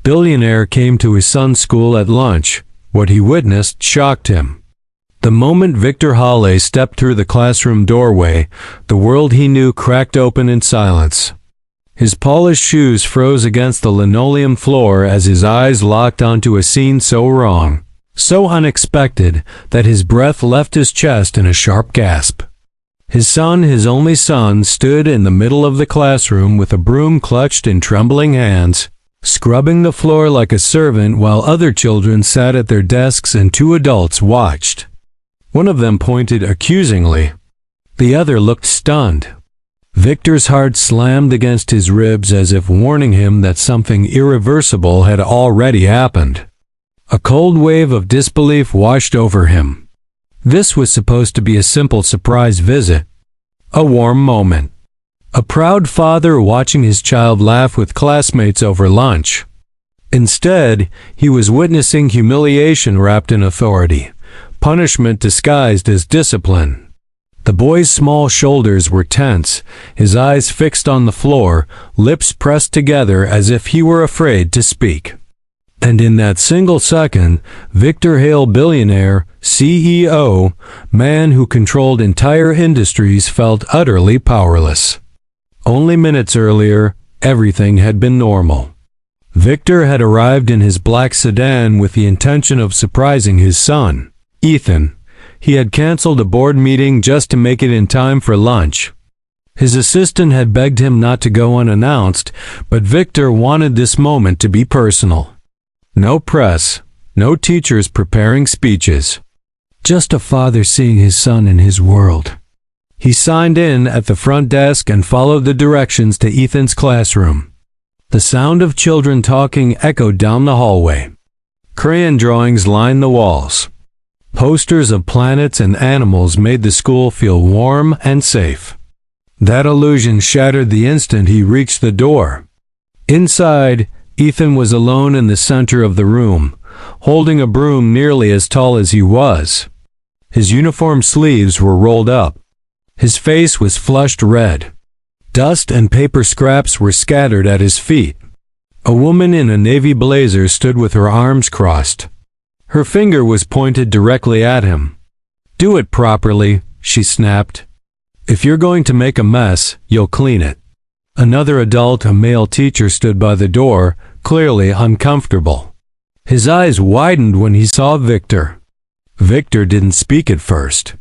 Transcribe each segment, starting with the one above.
Billionaire came to his son's school at lunch. What he witnessed shocked him. The moment Victor Halley stepped through the classroom doorway, the world he knew cracked open in silence. His polished shoes froze against the linoleum floor as his eyes locked onto a scene so wrong, so unexpected, that his breath left his chest in a sharp gasp. His son, his only son, stood in the middle of the classroom with a broom clutched in trembling hands, scrubbing the floor like a servant while other children sat at their desks and two adults watched. One of them pointed accusingly. The other looked stunned. Victor's heart slammed against his ribs as if warning him that something irreversible had already happened. A cold wave of disbelief washed over him. This was supposed to be a simple surprise visit. A warm moment. A proud father watching his child laugh with classmates over lunch. Instead, he was witnessing humiliation wrapped in authority, punishment disguised as discipline. The boy's small shoulders were tense, his eyes fixed on the floor, lips pressed together as if he were afraid to speak. And in that single second, Victor Hale, billionaire, CEO, man who controlled entire industries, felt utterly powerless. Only minutes earlier, everything had been normal. Victor had arrived in his black sedan with the intention of surprising his son, Ethan. He had canceled a board meeting just to make it in time for lunch. His assistant had begged him not to go unannounced, but Victor wanted this moment to be personal. No press, no teachers preparing speeches. Just a father seeing his son in his world. He signed in at the front desk and followed the directions to Ethan's classroom. The sound of children talking echoed down the hallway. Crayon drawings lined the walls. Posters of planets and animals made the school feel warm and safe. That illusion shattered the instant he reached the door. Inside, Ethan was alone in the center of the room, holding a broom nearly as tall as he was. His uniform sleeves were rolled up. His face was flushed red. Dust and paper scraps were scattered at his feet. A woman in a navy blazer stood with her arms crossed. Her finger was pointed directly at him. "Do it properly," she snapped. "If you're going to make a mess, you'll clean it." Another adult, a male teacher, stood by the door, clearly uncomfortable. His eyes widened when he saw Victor. Victor didn't speak at first.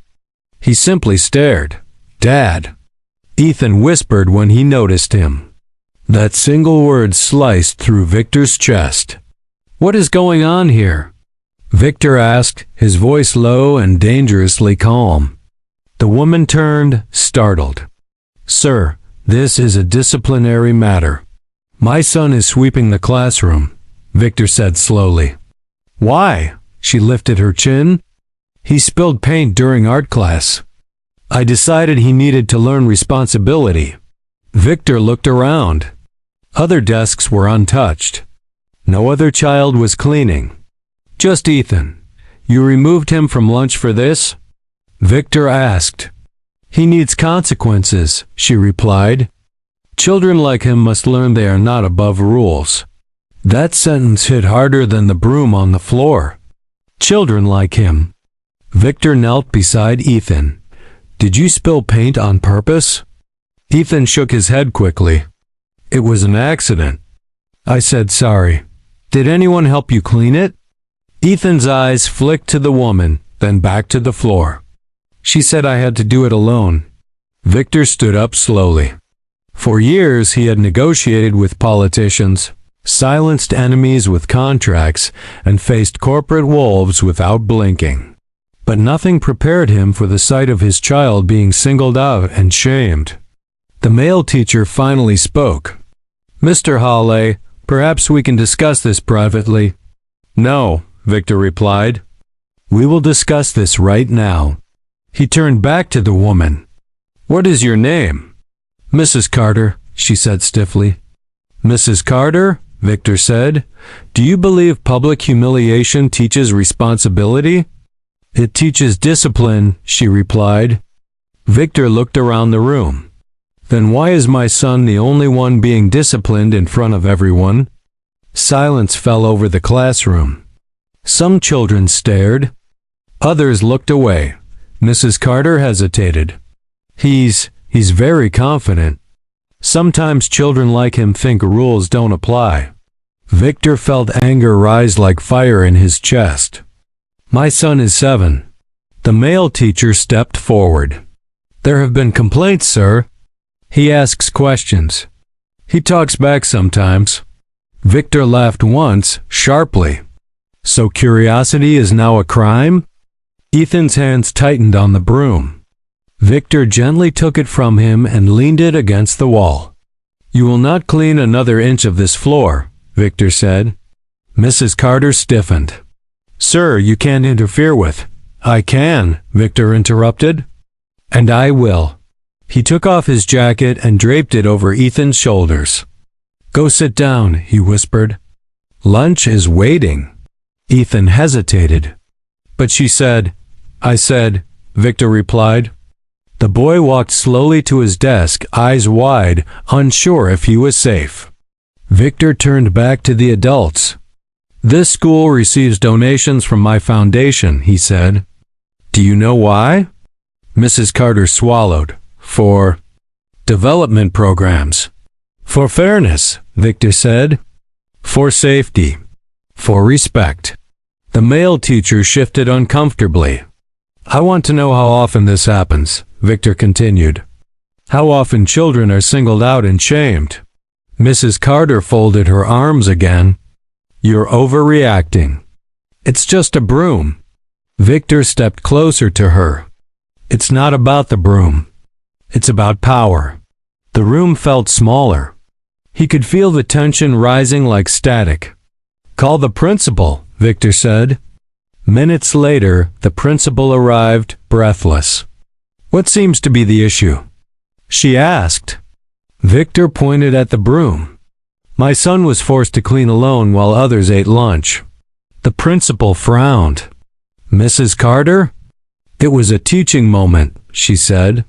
He simply stared. "Dad," Ethan whispered when he noticed him. That single word sliced through Victor's chest. "What is going on here?" Victor asked, his voice low and dangerously calm. The woman turned, startled. "Sir, this is a disciplinary matter. My son is sweeping the classroom," Victor said slowly. "Why?" She lifted her chin. "He spilled paint during art class. I decided he needed to learn responsibility." Victor looked around. Other desks were untouched. No other child was cleaning. "Just Ethan. You removed him from lunch for this?" Victor asked. "He needs consequences," she replied. "Children like him must learn they are not above rules." That sentence hit harder than the broom on the floor. Children like him. Victor knelt beside Ethan. "Did you spill paint on purpose?" Ethan shook his head quickly. "It was an accident." I said sorry. "Did anyone help you clean it?" Ethan's eyes flicked to the woman, then back to the floor. "She said I had to do it alone." Victor stood up slowly. For years he had negotiated with politicians, silenced enemies with contracts, and faced corporate wolves without blinking. But nothing prepared him for the sight of his child being singled out and shamed. The male teacher finally spoke. "Mr. Halley, perhaps we can discuss this privately." "No," Victor replied. "We will discuss this right now." He turned back to the woman. "What is your name?" "Mrs. Carter," she said stiffly. "Mrs. Carter," Victor said, "do you believe public humiliation teaches responsibility?" "It teaches discipline," she replied. Victor looked around the room. "Then why is my son the only one being disciplined in front of everyone?" Silence fell over the classroom. Some children stared. Others looked away. Mrs. Carter hesitated. He's very confident. Sometimes children like him think rules don't apply. Victor felt anger rise like fire in his chest. My son is 7. The male teacher stepped forward. There have been complaints, sir. He asks questions. He talks back sometimes. Victor laughed once, sharply. So curiosity is now a crime? Ethan's hands tightened on the broom. Victor gently took it from him and leaned it against the wall. You will not clean another inch of this floor, Victor said. Mrs. Carter stiffened. Sir, you can't interfere with. I can, Victor interrupted. And I will. He took off his jacket and draped it over Ethan's shoulders. Go sit down, he whispered. Lunch is waiting. Ethan hesitated. But she said, I said, Victor replied. The boy walked slowly to his desk, eyes wide, unsure if he was safe. Victor turned back to the adults. This school receives donations from my foundation, he said. Do you know why? Mrs. Carter swallowed. For development programs. For fairness, Victor said. For safety. For respect. The male teacher shifted uncomfortably. I want to know how often this happens, Victor continued. How often children are singled out and shamed. Mrs. Carter folded her arms again. You're overreacting. It's just a broom. Victor stepped closer to her. It's not about the broom. It's about power. The room felt smaller. He could feel the tension rising like static. Call the principal, Victor said. Minutes later, the principal arrived, breathless. What seems to be the issue? She asked. Victor pointed at the broom. My son was forced to clean alone while others ate lunch. The principal frowned. Mrs. Carter? It was a teaching moment, she said.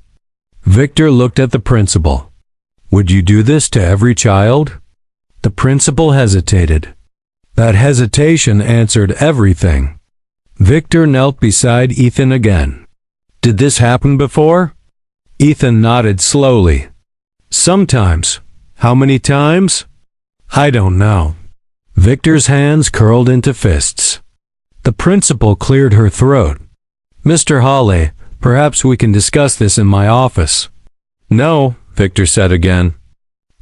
Victor looked at the principal. Would you do this to every child? The principal hesitated. That hesitation answered everything. Victor knelt beside Ethan again. Did this happen before? Ethan nodded slowly. Sometimes. How many times? I don't know. Victor's hands curled into fists. The principal cleared her throat. Mr. Hawley, perhaps we can discuss this in my office. No, Victor said again.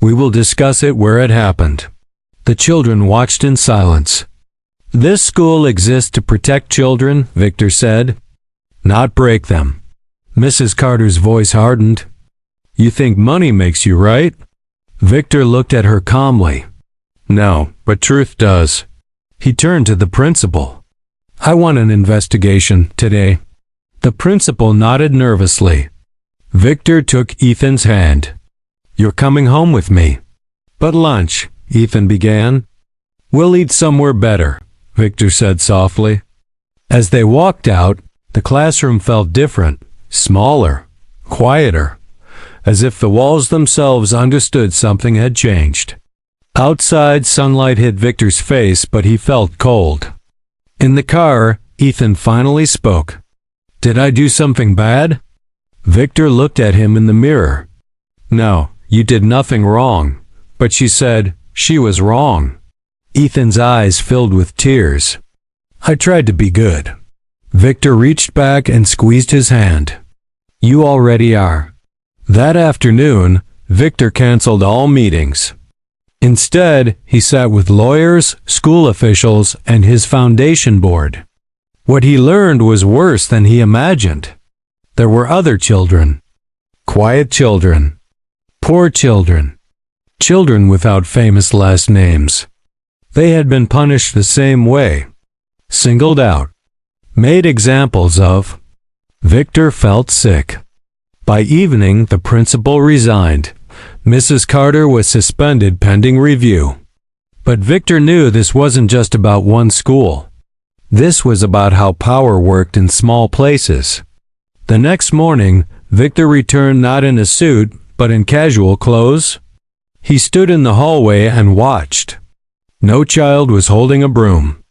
We will discuss it where it happened. The children watched in silence. This school exists to protect children, Victor said. Not break them. Mrs. Carter's voice hardened. You think money makes you right? Victor looked at her calmly. No, but truth does. He turned to the principal. I want an investigation today. The principal nodded nervously. Victor took Ethan's hand. You're coming home with me. But lunch, Ethan began. We'll eat somewhere better, Victor said softly. As they walked out, the classroom felt different, smaller, quieter, as if the walls themselves understood something had changed. Outside, sunlight hit Victor's face, but he felt cold. In the car, Ethan finally spoke. Did I do something bad? Victor looked at him in the mirror. No, you did nothing wrong. But she said she was wrong. Ethan's eyes filled with tears. I tried to be good. Victor reached back and squeezed his hand. You already are. That afternoon, Victor canceled all meetings. Instead, he sat with lawyers, school officials, and his foundation board. What he learned was worse than he imagined. There were other children. Quiet children. Poor children. Children without famous last names. They had been punished the same way. Singled out. Made examples of. Victor felt sick. By evening, the principal resigned. Mrs. Carter was suspended pending review. But Victor knew this wasn't just about one school. This was about how power worked in small places. The next morning, Victor returned not in a suit, but in casual clothes. He stood in the hallway and watched. No child was holding a broom.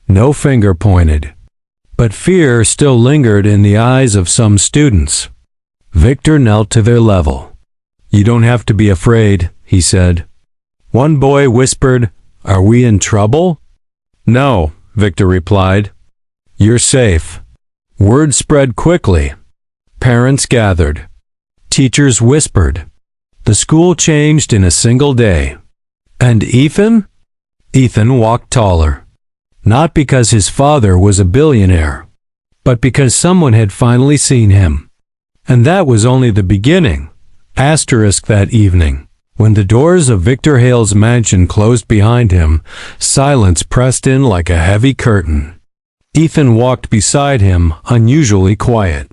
No finger pointed. But fear still lingered in the eyes of some students. Victor knelt to their level. "You don't have to be afraid," he said. One boy whispered, "Are we in trouble?" "No," Victor replied. "You're safe." Word spread quickly. Parents gathered. Teachers whispered. The school changed in a single day. And Ethan? Ethan walked taller. Not because his father was a billionaire, but because someone had finally seen him. And that was only the beginning. Asterisk that evening, when the doors of Victor Hale's mansion closed behind him, silence pressed in like a heavy curtain. Ethan walked beside him, unusually quiet.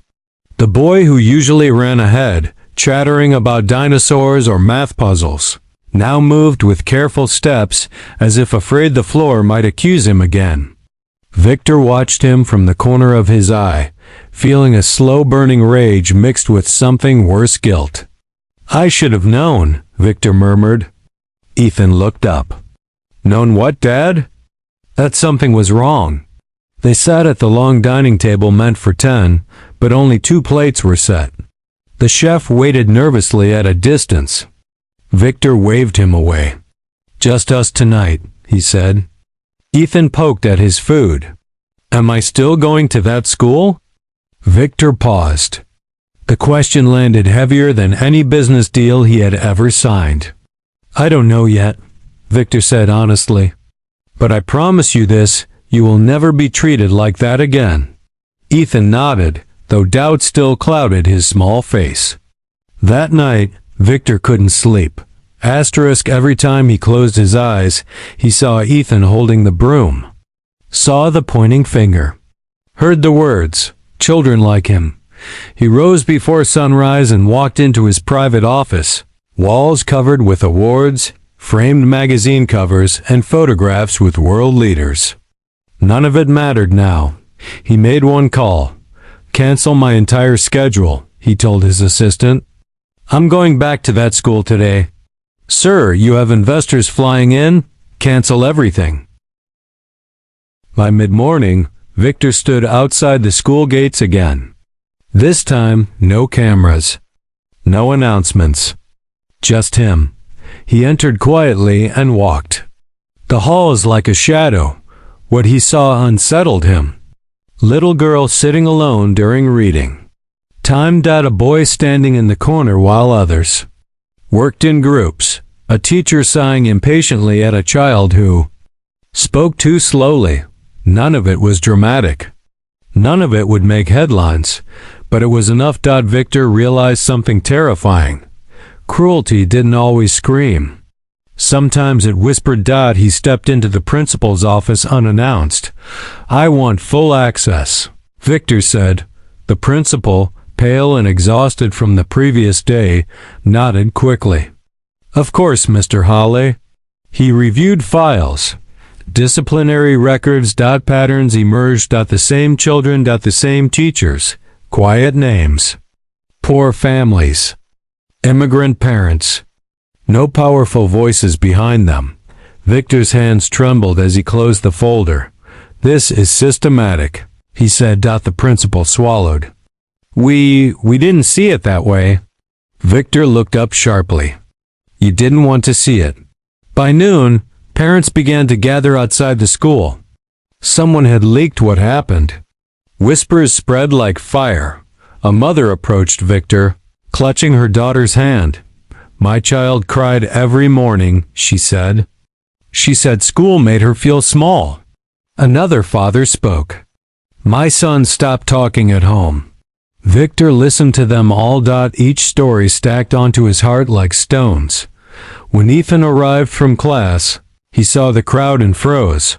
The boy who usually ran ahead, chattering about dinosaurs or math puzzles, now moved with careful steps as if afraid the floor might accuse him again. Victor watched him from the corner of his eye, feeling a slow-burning rage mixed with something worse, guilt. "I should have known," Victor murmured. Ethan looked up. "Known what, Dad?" That something was wrong. They sat at the long dining table meant for 10, but only 2 plates were set. The chef waited nervously at a distance. Victor waved him away. "Just us tonight," he said. Ethan poked at his food. "Am I still going to that school?" Victor paused. The question landed heavier than any business deal he had ever signed. "I don't know yet," Victor said honestly. "But I promise you this, you will never be treated like that again." Ethan nodded, though doubt still clouded his small face. That night, Victor couldn't sleep. Asterisk every time he closed his eyes, he saw Ethan holding the broom. Saw the pointing finger. Heard the words, "Children like him." He rose before sunrise and walked into his private office. Walls covered with awards, framed magazine covers, and photographs with world leaders. None of it mattered now. He made one call. "Cancel my entire schedule," he told his assistant. "I'm going back to that school today." "Sir, you have investors flying in? Cancel everything." By mid-morning, Victor stood outside the school gates again. This time, no cameras. No announcements. Just him. He entered quietly and walked. The hall is like a shadow. What he saw unsettled him. Little girl sitting alone during reading. Timed out a boy standing in the corner while others worked in groups. A teacher sighing impatiently at a child who spoke too slowly. None of it was dramatic. None of it would make headlines, but it was enough. Victor realized something terrifying. Cruelty didn't always scream. Sometimes it whispered. He stepped into the principal's office unannounced. "I want full access," Victor said. The principal, pale and exhausted from the previous day, nodded quickly. "Of course, Mr. Hale." He reviewed files. Disciplinary records. Patterns emerged. The same children. The same teachers. Quiet names. Poor families. Immigrant parents. No powerful voices behind them. Victor's hands trembled as he closed the folder. "This is systematic," he said. The principal swallowed. We didn't see it that way." Victor looked up sharply. "You didn't want to see it." By noon, parents began to gather outside the school. Someone had leaked what happened. Whispers spread like fire. A mother approached Victor, clutching her daughter's hand. "My child cried every morning," she said. "She said school made her feel small." Another father spoke. "My son stopped talking at home." Victor listened to them all. Each story stacked onto his heart like stones. When Ethan arrived from class, he saw the crowd and froze.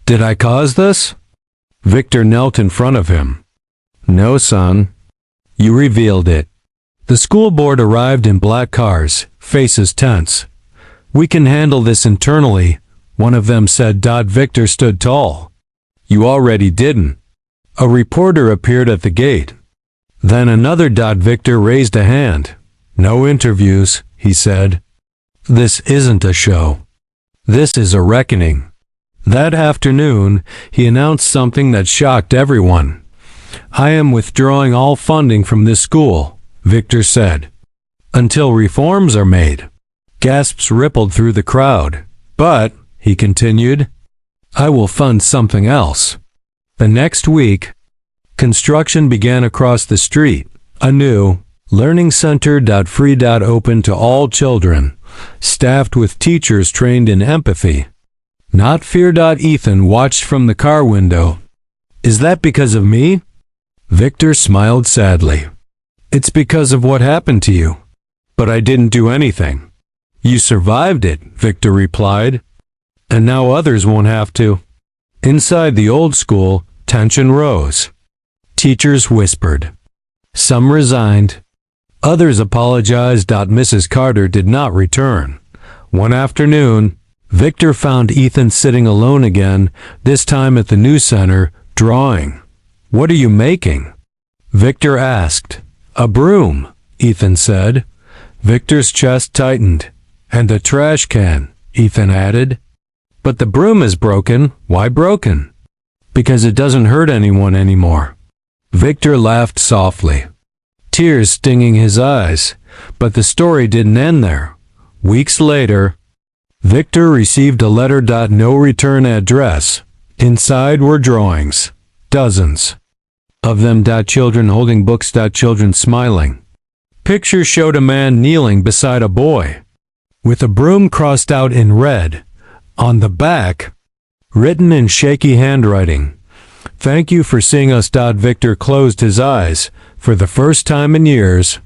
"Did I cause this?" Victor knelt in front of him. "No, son. You revealed it." The school board arrived in black cars, faces tense. "We can handle this internally," one of them said. Victor stood tall. "You already didn't." A reporter appeared at the gate. Then another. Victor raised a hand. "No interviews," he said. "This isn't a show." This is a reckoning. That afternoon, he announced something that shocked everyone. I am withdrawing all funding from this school, Victor said. Until reforms are made. Gasps rippled through the crowd. But, he continued, I will fund something else. The next week, construction began across the street. A new learning center. Free. Open to all children, staffed with teachers trained in empathy, not fear. Ethan watched from the car window. Is that because of me? Victor smiled sadly. It's because of what happened to you. But I didn't do anything. You survived it, Victor replied. And now others won't have to. Inside the old school, tension rose. Teachers whispered. Some resigned. Others apologized. Mrs. Carter did not return. One afternoon, Victor found Ethan sitting alone again, this time at the news center, drawing. What are you making? Victor asked. A broom, Ethan said. Victor's chest tightened. And a trash can, Ethan added. But the broom is broken. Why broken? Because it doesn't hurt anyone anymore. Victor laughed softly, tears stinging his eyes. But the story didn't end there. Weeks later, Victor received a letter. No return address. Inside were drawings. Dozens of them. Children holding books. Children smiling. Pictures showed a man kneeling beside a boy, with a broom crossed out in red. On the back, written in shaky handwriting, Thank you for seeing us. Victor closed his eyes. For the first time in years,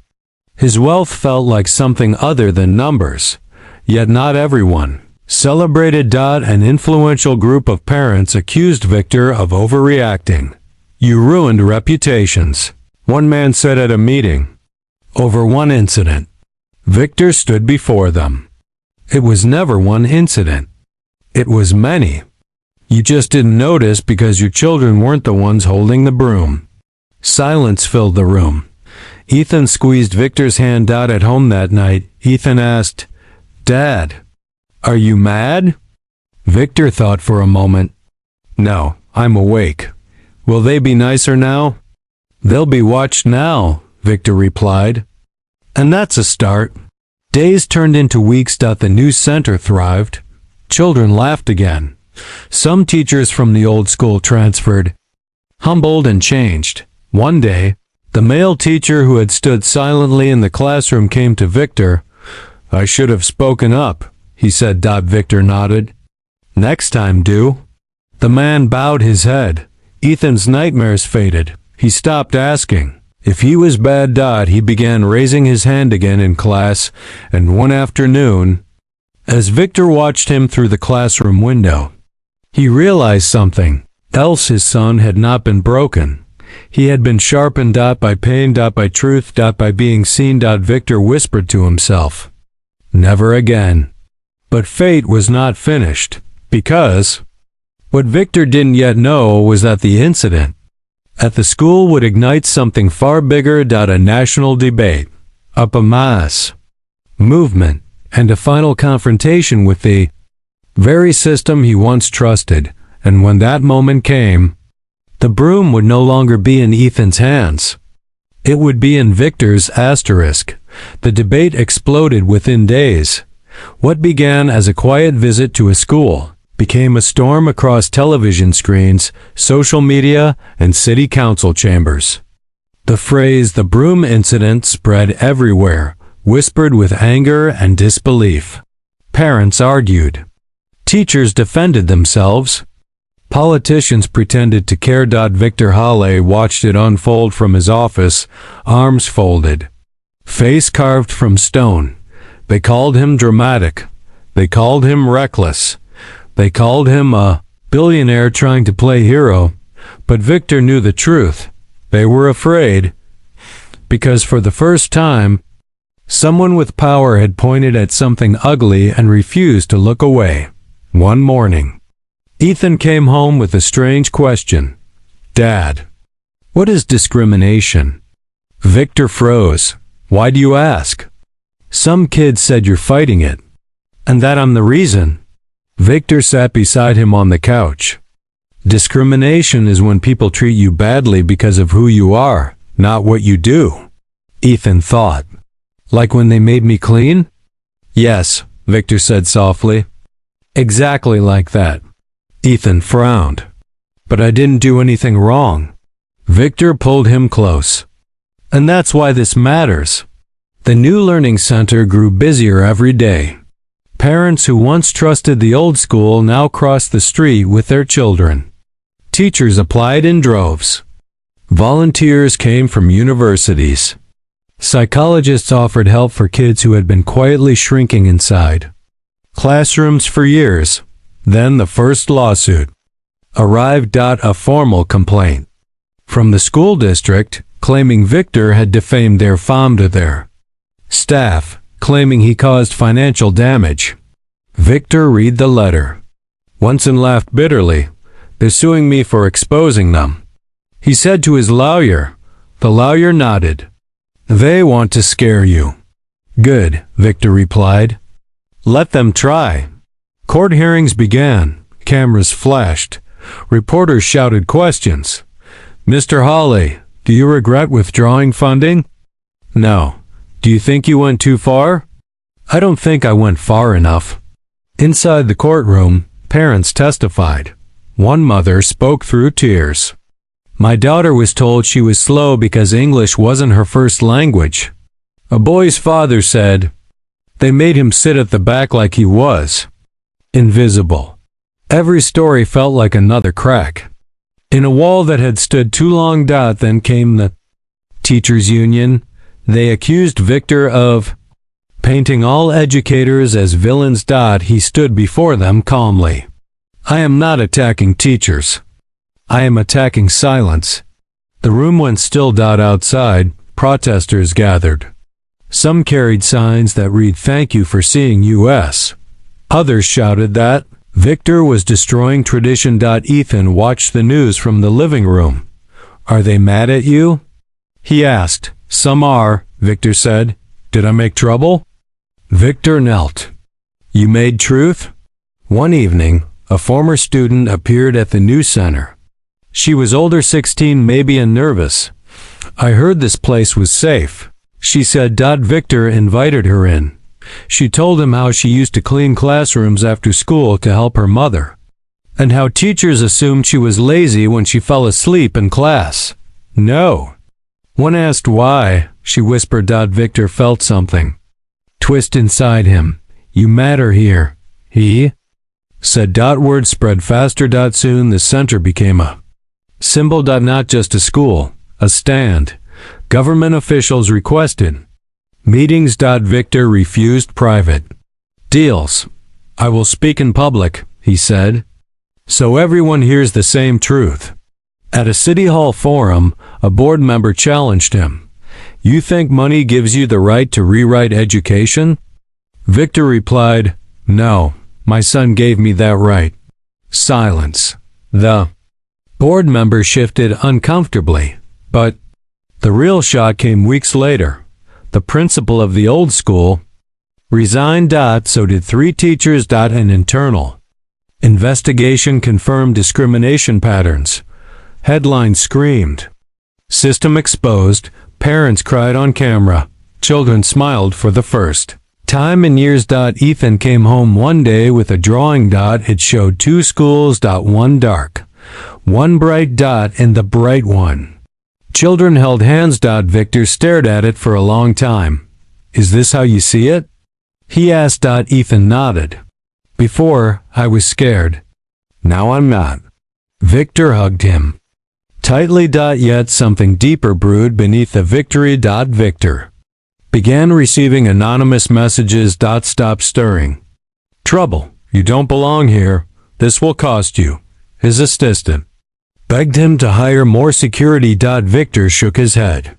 his wealth felt like something other than numbers. Yet not everyone celebrated. An influential group of parents accused Victor of overreacting. You ruined reputations, one man said at a meeting. Over one incident. Victor stood before them. It was never one incident. It was many. You just didn't notice because your children weren't the ones holding the broom. Silence filled the room. Ethan squeezed Victor's hand. At home that night, Ethan asked, Dad, are you mad? Victor thought for a moment. No, I'm awake. Will they be nicer now? They'll be watched now, Victor replied. And that's a start. Days turned into weeks. The new center thrived. Children laughed again. Some teachers from the old school transferred, humbled and changed. One day, the male teacher who had stood silently in the classroom came to Victor. I should have spoken up, he said. Victor nodded. Next time, do. The man bowed his head. Ethan's nightmares faded. He stopped asking if he was bad. He began raising his hand again in class, and one afternoon, as Victor watched him through the classroom window, he realized something else. His son had not been broken. He had been sharpened. By pain. By truth. By being seen. Victor whispered to himself, never again. But fate was not finished, because what Victor didn't yet know was that the incident at the school would ignite something far bigger. A national debate, a mass movement, and a final confrontation with the very system he once trusted. And when that moment came, the broom would no longer be in Ethan's hands. It would be in Victor's. The debate exploded within days. What began as a quiet visit to a school became a storm across television screens, social media, and city council chambers. The phrase "the broom incident" spread everywhere, whispered with anger and disbelief. Parents argued. Teachers defended themselves. Politicians pretended to care. Victor Halley watched it unfold from his office, arms folded, face carved from stone. They called him dramatic. They called him reckless. They called him a billionaire trying to play hero. But Victor knew the truth. They were afraid, because for the first time, someone with power had pointed at something ugly and refused to look away. One morning, Ethan came home with a strange question. Dad, what is discrimination? Victor froze. Why do you ask? Some kid said you're fighting it, and that I'm the reason. Victor sat beside him on the couch. Discrimination is when people treat you badly because of who you are, not what you do. Ethan thought. Like when they made me clean? Yes, Victor said softly. Exactly like that. Ethan frowned. But I didn't do anything wrong. Victor pulled him close. And that's why this matters. The new learning center grew busier every day. Parents who once trusted the old school now crossed the street with their children. Teachers applied in droves. Volunteers came from universities. Psychologists offered help for kids who had been quietly shrinking inside. Classrooms for years. Then the first lawsuit. Arrived. A formal complaint from the school district claiming Victor had defamed their femme to their staff, claiming he caused financial damage. Victor read the letter once and laughed bitterly. They're suing me for exposing them, he said to his lawyer. The lawyer nodded. They want to scare you. Good, Victor replied. Let them try. Court hearings began. Cameras flashed. Reporters shouted questions. Mr. Hawley, do you regret withdrawing funding? No. Do you think you went too far? I don't think I went far enough. Inside the courtroom, parents testified. One mother spoke through tears. My daughter was told she was slow because English wasn't her first language. A boy's father said, they made him sit at the back like he was invisible. Every story felt like another crack in a wall that had stood too long. Then came the teachers' union. They accused Victor of painting all educators as villains. He stood before them calmly. I am not attacking teachers. I am attacking silence. The room went still. Outside, protesters gathered. Some carried signs that read, "Thank you for seeing US." Others shouted that Victor was destroying tradition. Ethan watched the news from the living room. Are they mad at you? He asked. Some are, Victor said. Did I make trouble? Victor knelt. You made truth? One evening, a former student appeared at the new center. She was older, 16 maybe, and nervous. I heard this place was safe, she said. Victor invited her in. She told him how she used to clean classrooms after school to help her mother, and how teachers assumed she was lazy when she fell asleep in class. No. When asked why, she whispered. Victor felt something twist inside him. You matter here, he said. Word spread faster. Soon the center became a symbol. Not just a school, a stand. Government officials requested meetings. Victor refused private deals. I will speak in public, he said, so everyone hears the same truth. At a city hall forum, a board member challenged him. You think money gives you the right to rewrite education? Victor replied, no, my son gave me that right. Silence. The board member shifted uncomfortably, but the real shock came weeks later. The principal of the old school resigned. So did 3 teachers. An internal investigation confirmed discrimination patterns. Headlines screamed, system exposed. Parents cried on camera. Children smiled for the first time in years. Ethan came home one day with a drawing. It showed 2 schools. One dark, one bright. And the bright one. Children held hands. Victor stared at it for a long time. Is this how you see it? He asked. Ethan nodded. Before, I was scared. Now I'm not. Victor hugged him tightly. Yet something deeper brewed beneath the victory. Victor began receiving anonymous messages. Stop stirring. Trouble. You don't belong here. This will cost you. His assistant begged him to hire more security. Victor shook his head.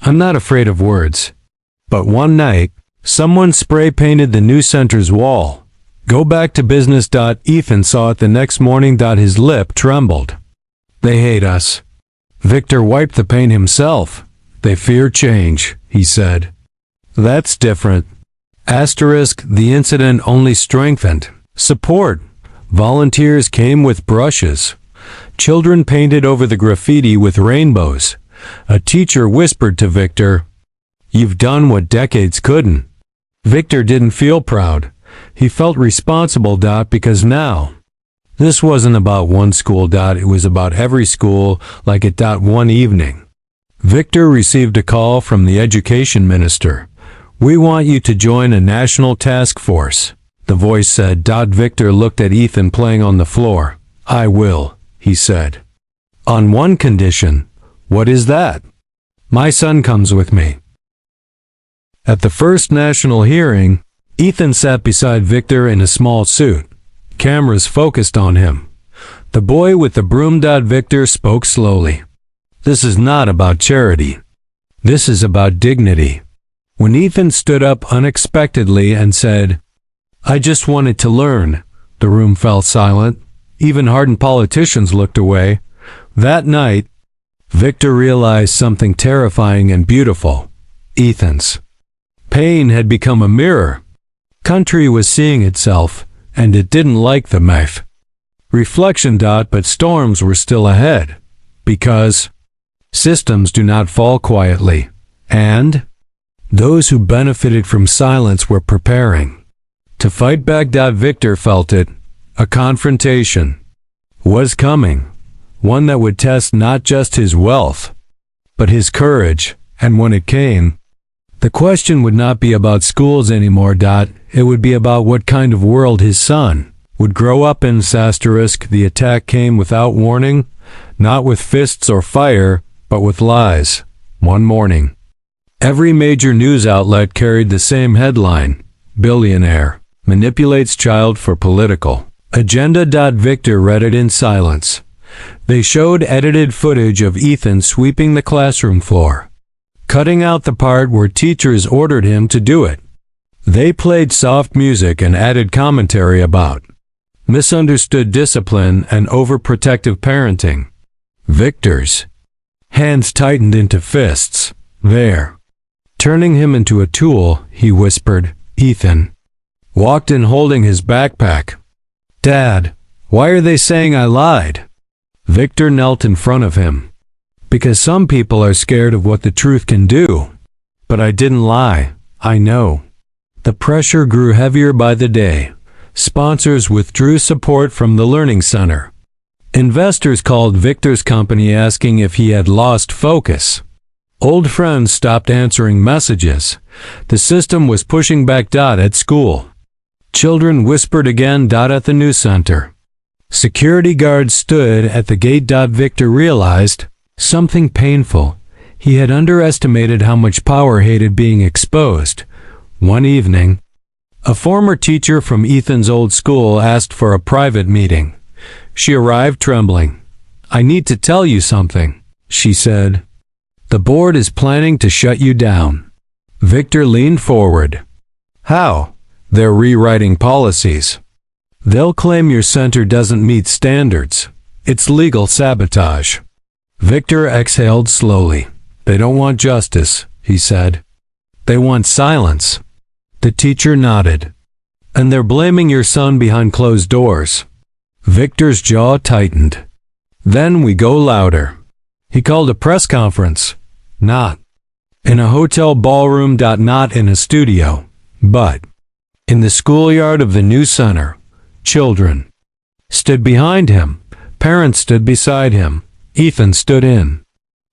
I'm not afraid of words. But one night, someone spray painted the new center's wall. Go back to business. Ethan saw it the next morning. His lip trembled. They hate us. Victor wiped the paint himself. They fear change, he said. That's different. The incident only strengthened support. Volunteers came with brushes. Children painted over the graffiti with rainbows. A teacher whispered to Victor, "You've done what decades couldn't." Victor didn't feel proud. He felt responsible, because now, this wasn't about one school, it was about every school, like it. One evening, Victor received a call from the education minister. "We want you to join a national task force," the voice said. Victor looked at Ethan playing on the floor. "I will," he said. "On one condition." "What is that?" "My son comes with me." At the first national hearing, Ethan sat beside Victor in a small suit. Cameras focused on him. The boy with the broom. Victor spoke slowly. "This is not about charity. This is about dignity." When Ethan stood up unexpectedly and said, "I just wanted to learn," the room fell silent. Even hardened politicians looked away. That night, Victor realized something terrifying and beautiful. Ethan's pain had become a mirror. Country was seeing itself, and it didn't like the knife. Reflection. But storms were still ahead. Because systems do not fall quietly. And those who benefited from silence were preparing to fight back. Victor felt it. A confrontation was coming. One that would test not just his wealth, but his courage. And when it came, the question would not be about schools anymore. It would be about what kind of world his son would grow up in. The attack came without warning, not with fists or fire, but with lies. One morning, every major news outlet carried the same headline: "Billionaire manipulates child for political agenda." Victor read it in silence. They showed edited footage of Ethan sweeping the classroom floor, cutting out the part where teachers ordered him to do it. They played soft music and added commentary about misunderstood discipline and overprotective parenting. Victor's hands tightened into fists. "They're turning him into a tool," he whispered. Ethan walked in holding his backpack. "Dad, why are they saying I lied?" Victor knelt in front of him. "Because some people are scared of what the truth can do." "But I didn't lie. I know." The pressure grew heavier by the day. Sponsors withdrew support from the Learning Center. Investors called Victor's company asking if he had lost focus. Old friends stopped answering messages. The system was pushing back. At school, children whispered again. At the news center, security guards stood at the gate. Victor realized something painful. He had underestimated how much power hated being exposed. One evening, a former teacher from Ethan's old school asked for a private meeting. She arrived trembling. "I need to tell you something," she said. "The board is planning to shut you down." Victor leaned forward. "How?" "They're rewriting policies. They'll claim your center doesn't meet standards. It's legal sabotage." Victor exhaled slowly. "They don't want justice," he said. "They want silence." The teacher nodded. "And they're blaming your son behind closed doors." Victor's jaw tightened. "Then we go louder." He called a press conference. Not in a hotel ballroom. Not in a studio. But in the schoolyard of the new center. Children stood behind him. Parents stood beside him. Ethan stood in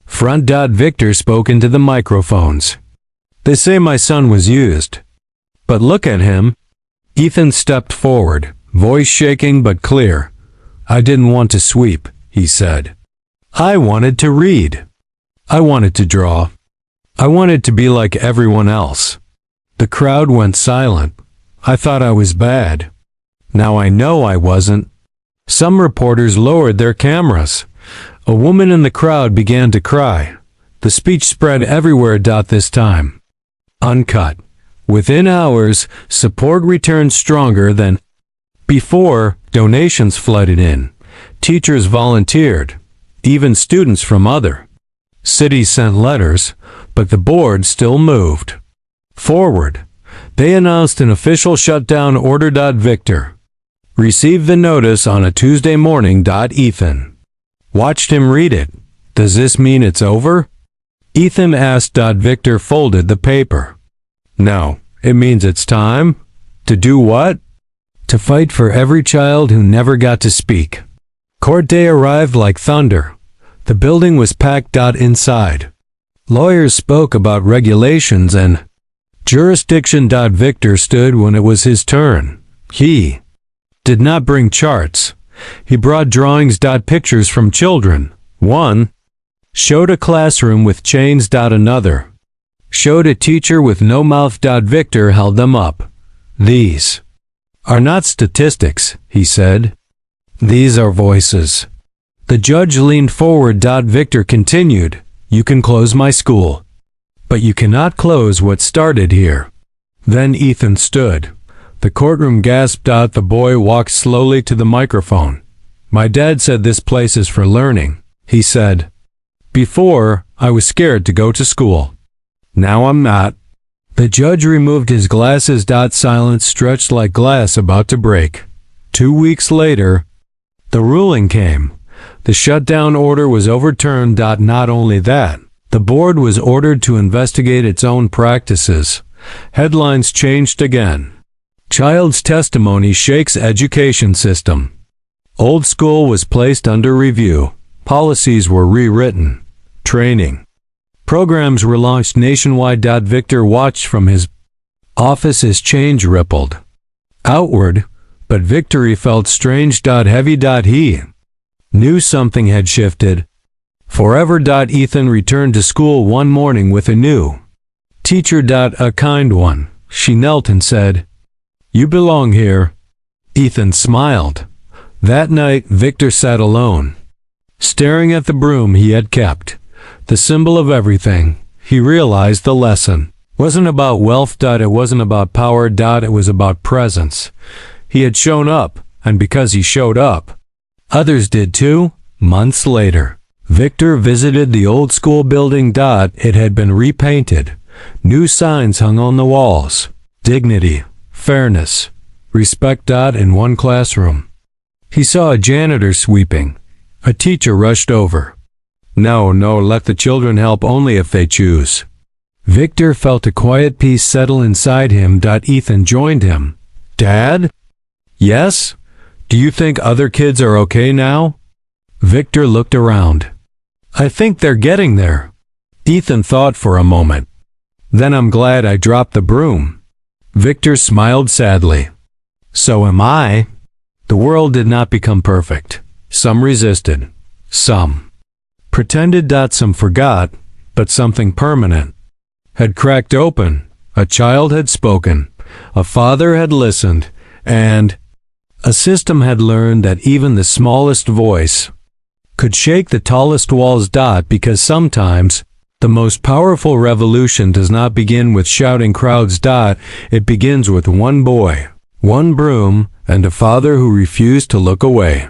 front. Victor spoke into the microphones. "They say my son was used. But look at him." Ethan stepped forward, voice shaking but clear. "I didn't want to sweep," he said. "I wanted to read. I wanted to draw. I wanted to be like everyone else." The crowd went silent. I thought I was bad. Now I know I wasn't. Some reporters lowered their cameras. A woman in the crowd began to cry. The speech spread everywhere. This time, uncut. Within hours, support returned stronger than before. Donations flooded in. Teachers volunteered. Even students from other cities sent letters, but the board still moved forward. They announced an official shutdown order. Victor Received the notice on a Tuesday morning. Ethan watched him read it. Does this mean it's over? Ethan asked. Victor folded the paper. No, it means it's time. To do what? To fight for every child who never got to speak. Court day arrived like thunder. The building was packed. Inside, lawyers spoke about regulations and jurisdiction. Victor stood when it was his turn. He did not bring charts. He brought drawings. Pictures from children. One showed a classroom with chains. Another showed a teacher with no mouth. Victor held them up. These are not statistics, he said. These are voices. The judge leaned forward. Victor continued, you can close my school, but you cannot close what started here. Then Ethan stood. The courtroom gasped. The boy walked slowly to the microphone. My dad said this place is for learning, he said. Before, I was scared to go to school. Now I'm not. The judge removed his glasses. Silence stretched like glass about to break. 2 weeks later, the ruling came. The shutdown order was overturned. Not only that, the board was ordered to investigate its own practices. Headlines changed again. Child's testimony shakes education system. Old school was placed under review. Policies were rewritten. Training programs were launched nationwide. Victor watched from his office as change rippled outward, but victory felt strange. Heavy. He knew something had shifted forever. Ethan returned to school one morning with a new teacher. A kind one. She knelt and said, you belong here. Ethan smiled. That night, Victor sat alone, staring at the broom he had kept. The symbol of everything. He realized the lesson wasn't about wealth. It wasn't about power. It was about presence. He had shown up, and because he showed up, others did too. Months later, Victor visited the old school building. It had been repainted. New signs hung on the walls. Dignity, fairness, respect. In one classroom, he saw a janitor sweeping. A teacher rushed over. No, let the children help only if they choose. Victor felt a quiet peace settle inside him. Ethan joined him. Dad? Yes? Do you think other kids are okay now? Victor looked around. I think they're getting there. Ethan thought for a moment. Then I'm glad I dropped the broom. Victor smiled sadly. So am I. The world did not become perfect. Some resisted. Some pretended. Some forgot, but something permanent had cracked open. A child had spoken, a father had listened, and a system had learned that even the smallest voice could shake the tallest walls. Because sometimes the most powerful revolution does not begin with shouting crowds. It begins with one boy, one broom, and a father who refused to look away.